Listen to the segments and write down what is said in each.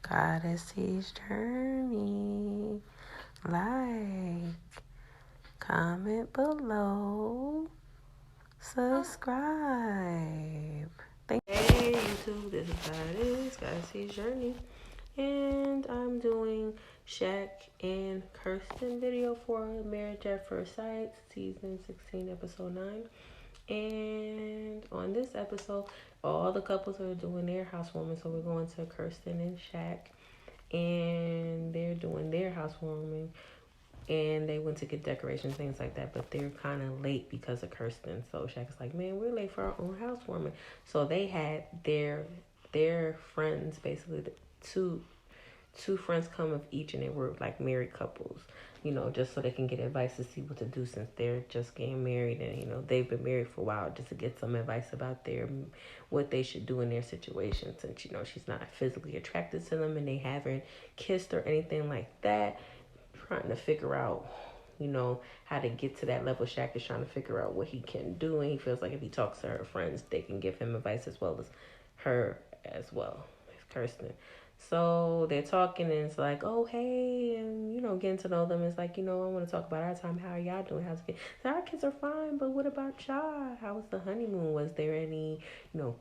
Goddess's Journey. Like, comment below, subscribe. Hey YouTube, this is Goddess's Journey. And I'm doing Shaq and Kirsten video for Marriage at First Sight, season 16, episode 9. And on this episode, all the couples are doing their housewarming. So we're going to Kirsten and Shaq, and they're doing their housewarming. And they went to get decorations, things like that, but they're kind of late because of Kirsten. So Shaq's like, man, we're late for our own housewarming. So they had their friends, basically two friends come of each, and they were like married couples, just so they can get advice to see what to do since they're just getting married, and they've been married for a while, just to get some advice about what they should do in their situation, since she's not physically attracted to them and they haven't kissed or anything like that. Trying to figure out how to get to that level. Shaq is trying to figure out what he can do, and he feels like if he talks to her friends, they can give him advice as well as her as well as Kirsten. So they're talking, and it's like, oh, hey, and, getting to know them. It's like, I want to talk about our time. How are y'all doing? How's it? So our kids are fine, but what about y'all? How was the honeymoon? Was there any,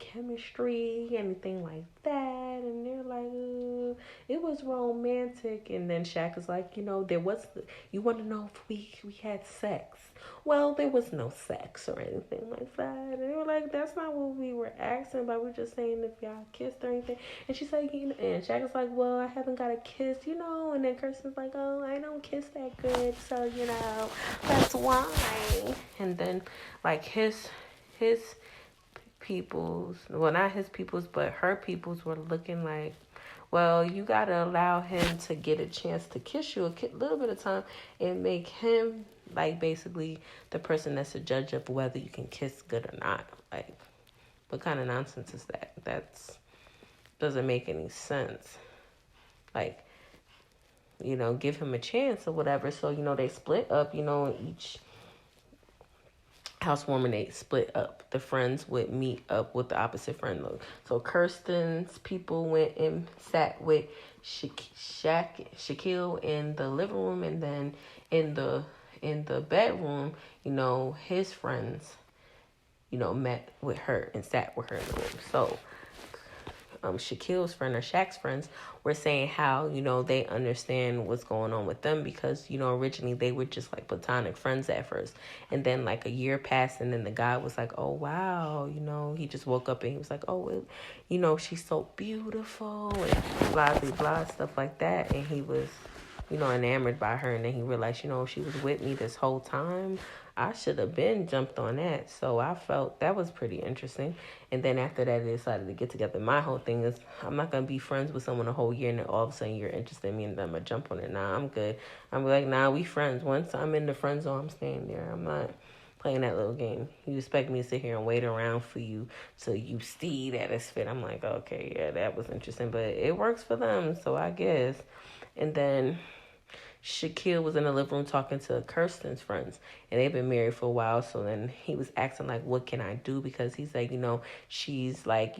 chemistry, anything like that? And they're like, it was romantic. And then Shaq is like, there was, you want to know if we had sex? Well, there was no sex or anything like that. And they were like, that's not what we were asking about. We're just saying if y'all kissed or anything. And she's like, and Shaq is like, well, I haven't got a kiss, And then Kirsten's like, oh, I don't kiss that good. So, that's why. And then, like, his peoples, well, not his peoples, but her peoples were looking like, well, you got to allow him to get a chance to kiss you a little bit of time and make him, like, basically the person that's a judge of whether you can kiss good or not. Like, what kind of nonsense is that? Doesn't make any sense. Like, give him a chance or whatever. So, they split up, each housewarming, they split up. The friends would meet up with the opposite friend. So Kirsten's people went and sat with Shaquille in the living room, and then in the bedroom, his friends, met with her and sat with her in the room. So Shaquille's friend or Shaq's friends were saying how, they understand what's going on with them because, originally they were just like platonic friends at first. And then like a year passed, and then the guy was like, oh, wow, he just woke up and he was like, oh, she's so beautiful and blah, blah, blah, stuff like that. And he was, enamored by her. And then he realized, she was with me this whole time. I should have been jumped on that. So I felt that was pretty interesting. And then after that, they decided to get together. My whole thing is, I'm not going to be friends with someone a whole year and then all of a sudden you're interested in me and then I'm going to jump on it. Nah, I'm good. I'm like, nah, we friends. Once I'm in the friend zone, I'm staying there. I'm not playing that little game. You expect me to sit here and wait around for you so you see that it's fit. I'm like, okay, yeah, that was interesting. But it works for them, so I guess. And then Shaquille was in the living room talking to Kirsten's friends, and they've been married for a while. So then he was asking, like, what can I do? Because he's like, she's like,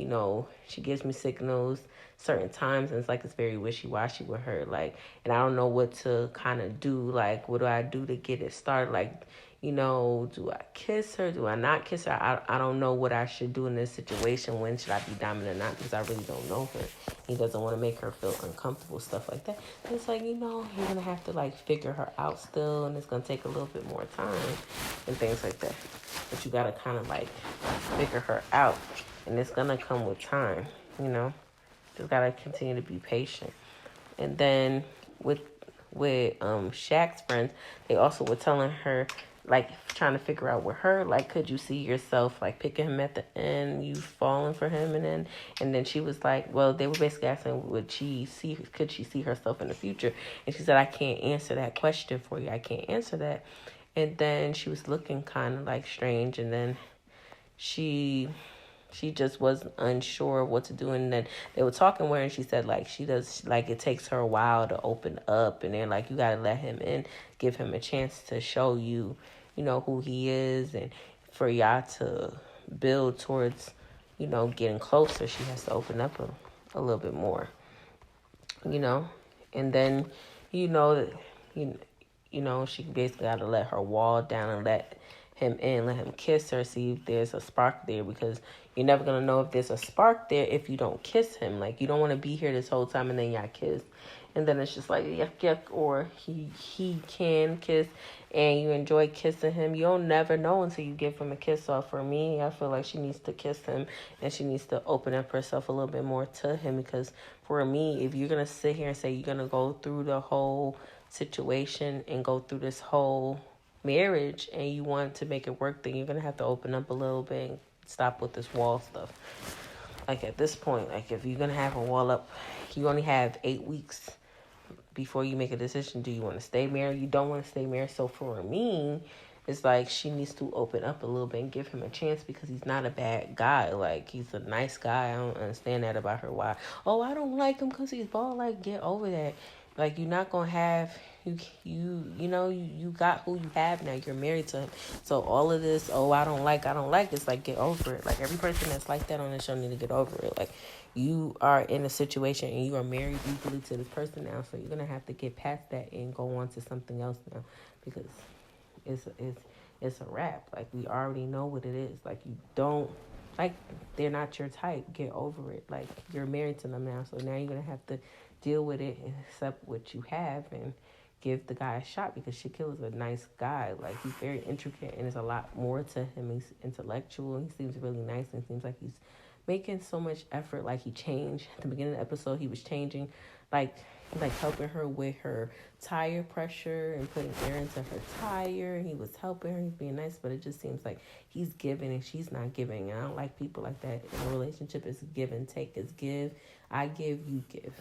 she gives me signals certain times, and it's like it's very wishy-washy with her. Like, and I don't know what to kind of do. Like, what do I do to get it started? Like, do I kiss her? Do I not kiss her? I don't know what I should do in this situation. When should I be dominant or not? Because I really don't know her. He doesn't want to make her feel uncomfortable, stuff like that. And it's like, you're going to have to, like, figure her out still, and it's going to take a little bit more time and things like that. But you got to kind of, like, figure her out, and it's going to come with time, Just got to continue to be patient. And then with Shaq's friends, they also were telling her, like, trying to figure out with her, like, could you see yourself, like, picking him at the end, you falling for him, and then she was like, well, they were basically asking, could she see herself in the future? And she said, I can't answer that question for you. I can't answer that. And then she was looking kind of, like, strange, and then she just was unsure of what to do. And then they were talking with her, and she said, like, she does, like, it takes her a while to open up, and they're like, you got to let him in, give him a chance to show you, who he is, and for y'all to build towards, getting closer, she has to open up a little bit more. you know, and then, you know, you, you know, she basically got to let her wall down and let him in, let him kiss her, see if there's a spark there, because you're never going to know if there's a spark there if you don't kiss him. Like, you don't want to be here this whole time and then y'all kiss. And then it's just like, yuck, yuck, or he can kiss and you enjoy kissing him. You'll never know until you give him a kiss. So for me, I feel like she needs to kiss him and she needs to open up herself a little bit more to him, because for me, if you're going to sit here and say you're going to go through the whole situation and go through this whole marriage and you want to make it work, then you're going to have to open up a little bit and stop with this wall stuff. Like at this point, like if you're going to have a wall up, you only have 8 weeks before you make a decision. Do you want to stay married? You don't want to stay married. So for me, it's like she needs to open up a little bit and give him a chance, because he's not a bad guy. Like, he's a nice guy. I don't understand that about her. Why? Oh, I don't like him because he's bald. Like, get over that. Like, you're not gonna have you got who you have now. You're married to him. So all of this, oh, I don't like, it's like, get over it. Like, every person that's like that on the show need to get over it. Like, you are in a situation and you are married legally to this person now, so you're gonna have to get past that and go on to something else now, because it's a wrap. Like, we already know what it is. Like, you don't, like, they're not your type. Get over it. Like, you're married to them now, so now you're gonna have to deal with it and accept what you have and give the guy a shot, because Shaquille is a nice guy. Like, he's very intricate and there's a lot more to him. He's intellectual. He seems really nice and seems like he's making so much effort. Like, he changed at the beginning of the episode. He was changing, like helping her with her tire pressure and putting air into her tire. He was helping her. He's being nice, but it just seems like he's giving and she's not giving. And I don't like people like that. In a relationship, it's give and take. It's give. I give, you give.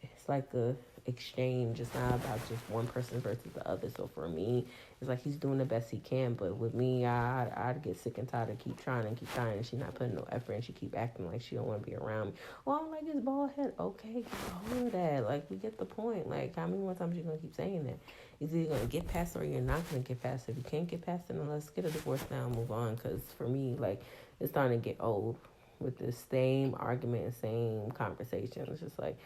It's like a exchange. It's not about just one person versus the other. So for me, it's like he's doing the best he can. But with me, I'd get sick and tired of keep trying, and she's not putting no effort, and she keep acting like she don't want to be around me. Well, I don't like his bald head. Okay, get over that. Like, we get the point. Like, how many more times you gonna keep saying that? Is either gonna get past it or you're not gonna get past it. If you can't get past it, then let's get a divorce now and move on. Because for me, like, it's starting to get old with the same argument and same conversation. It's just like,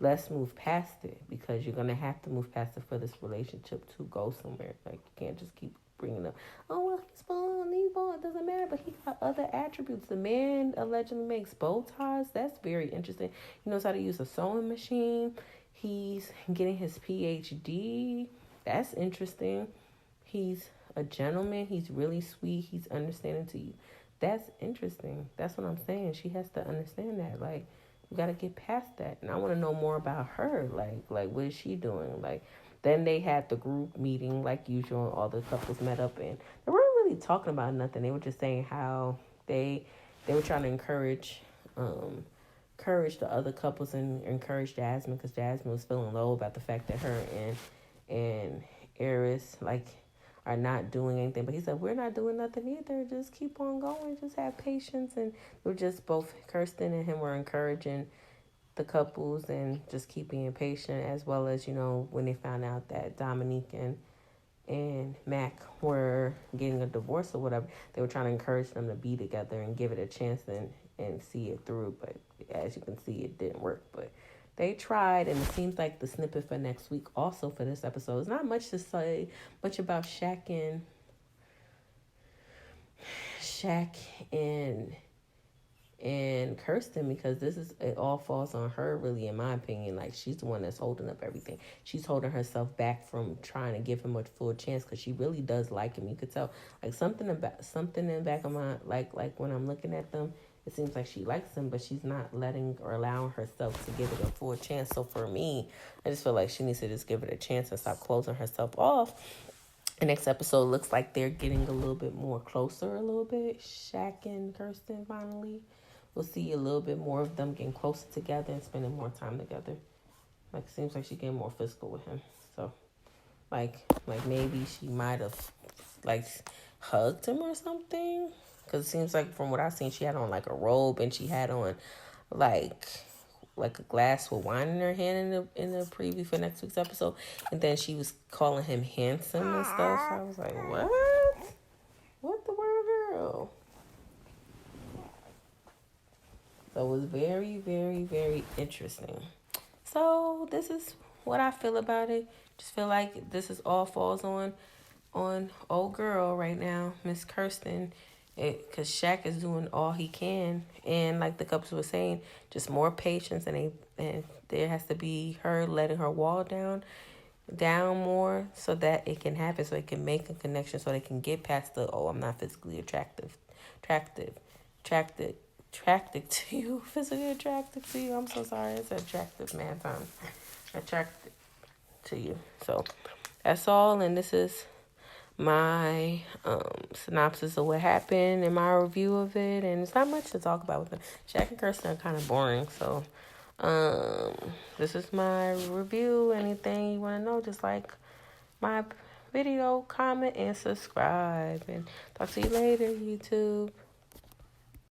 let's move past it, because you're going to have to move past it for this relationship to go somewhere. Like, you can't just keep bringing up, oh, well, he's bald, it doesn't matter, but he got other attributes. The man allegedly makes bow ties. That's very interesting. He knows how to use a sewing machine. He's getting his PhD. That's interesting. He's a gentleman. He's really sweet. He's understanding to you. That's interesting. That's what I'm saying. She has to understand that. Like, we gotta get past that, and I want to know more about her. Like, what is she doing? Like, then they had the group meeting like usual. All the couples met up, and they weren't really talking about nothing. They were just saying how they were trying to encourage the other couples and encourage Jasmine, because Jasmine was feeling low about the fact that her and Eris are not doing anything. But he said, we're not doing nothing either. Just keep on going. Just have patience. And we're just both, Kirsten and him, were encouraging the couples and just keep being patient, as well as, when they found out that Dominique and Mac were getting a divorce or whatever, they were trying to encourage them to be together and give it a chance and see it through. But as you can see, it didn't work. But they tried, and it seems like the snippet for next week also for this episode is not much to say much about Shaq and Kirsten, because it all falls on her, really, in my opinion. Like, she's the one that's holding up everything. She's holding herself back from trying to give him a full chance, because she really does like him. You could tell, like, something in the back of my, like when I'm looking at them, it seems like she likes him, but she's not letting or allowing herself to give it a full chance. So for me, I just feel like she needs to just give it a chance and stop closing herself off. The next episode looks like they're getting a little bit more closer, a little bit. Shaq and Kirsten, finally. We'll see a little bit more of them getting closer together and spending more time together. Like, it seems like she's getting more physical with him. So, like maybe she might have, like, hugged him or something. Because it seems like, from what I've seen, she had on, like, a robe, and she had on, like a glass with wine in her hand in the preview for next week's episode. And then she was calling him handsome and stuff. So I was like, what? What the word, girl? So it was very, very, very interesting. So this is what I feel about it. Just feel like this is all falls on old girl right now, Miss Kirsten, because Shaq is doing all he can, and like the couples were saying, just more patience, and there has to be her letting her wall down more so that it can happen, so it can make a connection, so they can get past the I'm not physically attractive, attracted, attracted to you, physically attracted to you. I'm so sorry, it's attractive man time, attracted to you. So that's all, and this is my synopsis of what happened and my review of it. And it's not much to talk about with them. Shaq and Kirsten are kind of boring, so this is my review. Anything you want to know, just like my video, comment, and subscribe. And talk to you later, YouTube.